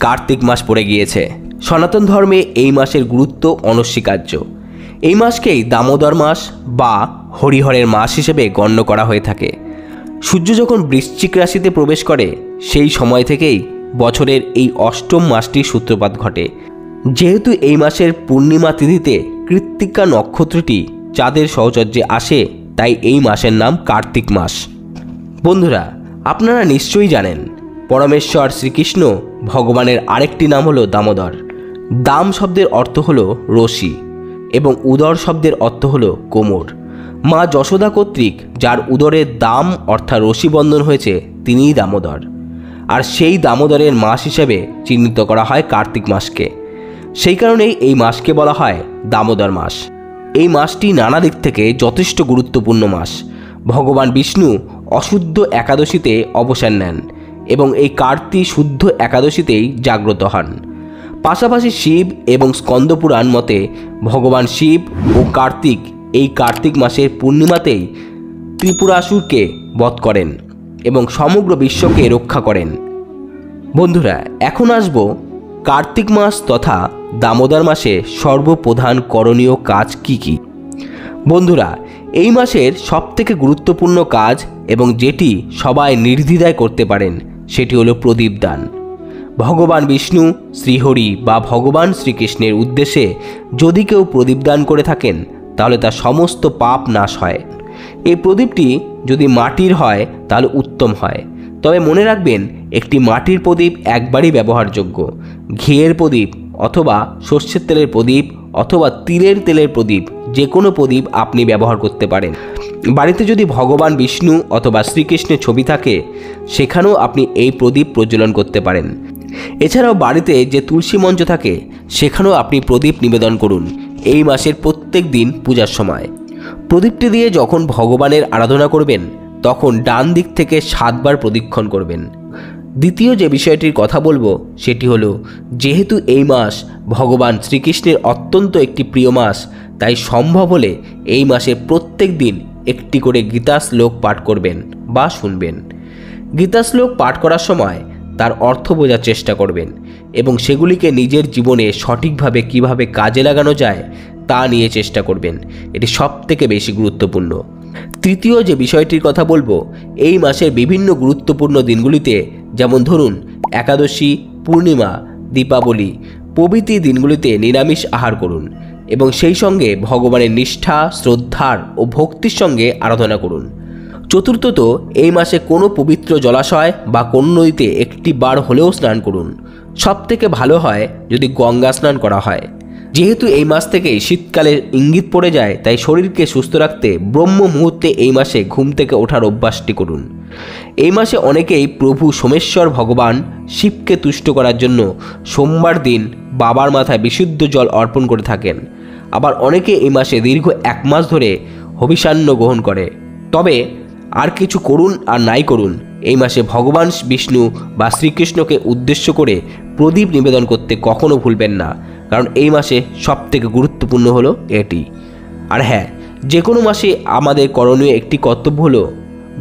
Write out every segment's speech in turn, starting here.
কার্তিক মাস পড়ে গিয়েছে। সনাতন ধর্মে এই মাসের গুরুত্ব অনস্বীকার্য। এই মাসকেই দামোদর মাস বা হরিহরের মাস হিসেবে গণ্য করা হয়ে থাকে। সূর্য যখন বৃশ্চিক রাশিতে প্রবেশ করে সেই সময় থেকেই বছরের এই অষ্টম মাসটির সূত্রপাত ঘটে। যেহেতু এই মাসের পূর্ণিমা তিথিতে কৃত্তিকা নক্ষত্রটি চাঁদের সহচর্যে আসে, তাই এই মাসের নাম কার্তিক মাস। বন্ধুরা, আপনারা নিশ্চয়ই জানেন পরমেশ্বর শ্রীকৃষ্ণ ভগবানের আরেকটি নাম হলো দামোদর। দাম শব্দের অর্থ হলো রশি এবং উদর শব্দের অর্থ হলো কোমর। মা যশোদা কর্তৃক যার উদরে দাম অর্থাৎ রশি বন্ধন হয়েছে তিনিই দামোদর। আর সেই দামোদরের মাস হিসেবে চিহ্নিত করা হয় কার্তিক মাসকে। সেই কারণেই এই মাসকে বলা হয় দামোদর মাস। এই মাসটি নানা দিক থেকে যথেষ্ট গুরুত্বপূর্ণ মাস। ভগবান বিষ্ণু অশুদ্ধ একাদশীতে অবসান নেন এবং এই কার্তিক শুদ্ধ একাদশীতেই জাগ্রত হন। পাশাপাশি শিব এবং স্কন্দপুরাণ মতে ভগবান শিব ও কার্তিক এই কার্তিক মাসের পূর্ণিমাতেই ত্রিপুরাসুরকে বধ করেন এবং সমগ্র বিশ্বকে রক্ষা করেন। বন্ধুরা, এখন আসব কার্তিক মাস তথা দামোদর মাসে সর্বপ্রধান করণীয় কাজ কি কি। বন্ধুরা, এই মাসের সবথেকে গুরুত্বপূর্ণ কাজ এবং যেটি সবাই নির্দ্বিধায় করতে পারেন সেটি হলো প্রদীপ দান। ভগবান বিষ্ণু, শ্রীহরি বা ভগবান শ্রীকৃষ্ণের উদ্দেশ্যে যদি কেউ প্রদীপ দান করে থাকেন তাহলে তার সমস্ত পাপ নাশ হয়। এই প্রদীপটি যদি মাটির হয় তাহলে উত্তম হয়। তবে মনে রাখবেন, একটি মাটির প্রদীপ একবারই ব্যবহারযোগ্য। ঘিয়ের প্রদীপ অথবা সর্ষের তেলের প্রদীপ অথবা তিলের তেলের প্রদীপ, যে কোনো প্রদীপ আপনি ব্যবহার করতে পারেন। বাড়িতে যদি ভগবান বিষ্ণু অথবা শ্রীকৃষ্ণের ছবি থাকে সেখানেও আপনি এই প্রদীপ প্রজ্বলন করতে পারেন। এছাড়াও বাড়িতে যে তুলসী মঞ্চ থাকে সেখানেও আপনি প্রদীপ নিবেদন করুন এই মাসের প্রত্যেক দিন পূজার সময়। প্রদীপটি দিয়ে যখন ভগবানের আরাধনা করবেন তখন ডান দিক থেকে 7 বার প্রদক্ষিণ করবেন। দ্বিতীয় যে বিষয়টির কথা বলবো সেটি হলো, যেহেতু এই মাস ভগবান শ্রীকৃষ্ণের অত্যন্ত একটি প্রিয় মাস, তাই সম্ভব হলে এই মাসে প্রত্যেক দিন একটি করে গীতা শ্লোক পাঠ করবেন বা শুনবেন। গীতা শ্লোক পাঠ করার সময় তার অর্থ বোঝার চেষ্টা করবেন এবং সেগুলিকে নিজের জীবনে সঠিকভাবে কিভাবে কাজে লাগানো যায় তা নিয়ে চেষ্টা করবেন। এটি সবথেকে বেশি গুরুত্বপূর্ণ। তৃতীয় যে বিষয়টির কথা বলবো, এই মাসের বিভিন্ন গুরুত্বপূর্ণ দিনগুলিতে, যেমন ধরুন একাদশী, পূর্ণিমা, দীপাবলি প্রভৃতি দিনগুলিতে নিরামিষ আহার করুন এবং সেই সঙ্গে ভগবানের নিষ্ঠা, শ্রদ্ধার ও ভক্তির সঙ্গে আরাধনা করুন। চতুর্থত, এই মাসে কোনো পবিত্র জলাশয় বা কোন নদীতে একটি বার হলেও স্নান করুন। সবথেকে ভালো হয় যদি গঙ্গা স্নান করা হয়। যেহেতু এই মাস থেকেই শীতকালের ইঙ্গিত পড়ে যায়, তাই শরীরকে সুস্থ রাখতে ব্রহ্ম মুহূর্তে এই মাসে ঘুম থেকে ওঠার অভ্যাসটি করুন। এই মাসে অনেকেই প্রভু সোমেশ্বর ভগবান শিবকে তুষ্ট করার জন্য সোমবার দিন বাবার মাথায় বিশুদ্ধ জল অর্পণ করে থাকেন। আবার অনেকে এই মাসে দীর্ঘ 1 মাস ধরে হবিষান্ন গ্রহণ করে। তবে আর কিছু করুন আর নাই করুন, এই মাসে ভগবান বিষ্ণু বা শ্রীকৃষ্ণকে উদ্দেশ্য করে প্রদীপ নিবেদন করতে কখনো ভুলবেন না, কারণ এই মাসে সবথেকে গুরুত্বপূর্ণ হলো এটি। আর হ্যাঁ, যে কোনো মাসে আমাদের করণীয় একটি কর্তব্য হলো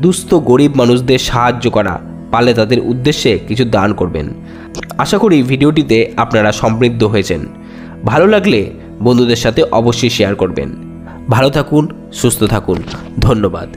দুস্থ গরিব মানুষদের সাহায্য করা, পারলে তাদের উদ্দেশ্যে কিছু দান করবেন। আশা করি ভিডিওটিতে আপনারা সমৃদ্ধ হয়েছেন। ভালো লাগলে বন্ধুদের সাথে অবশ্যই শেয়ার করবেন। ভালো থাকুন, সুস্থ থাকুন। ধন্যবাদ।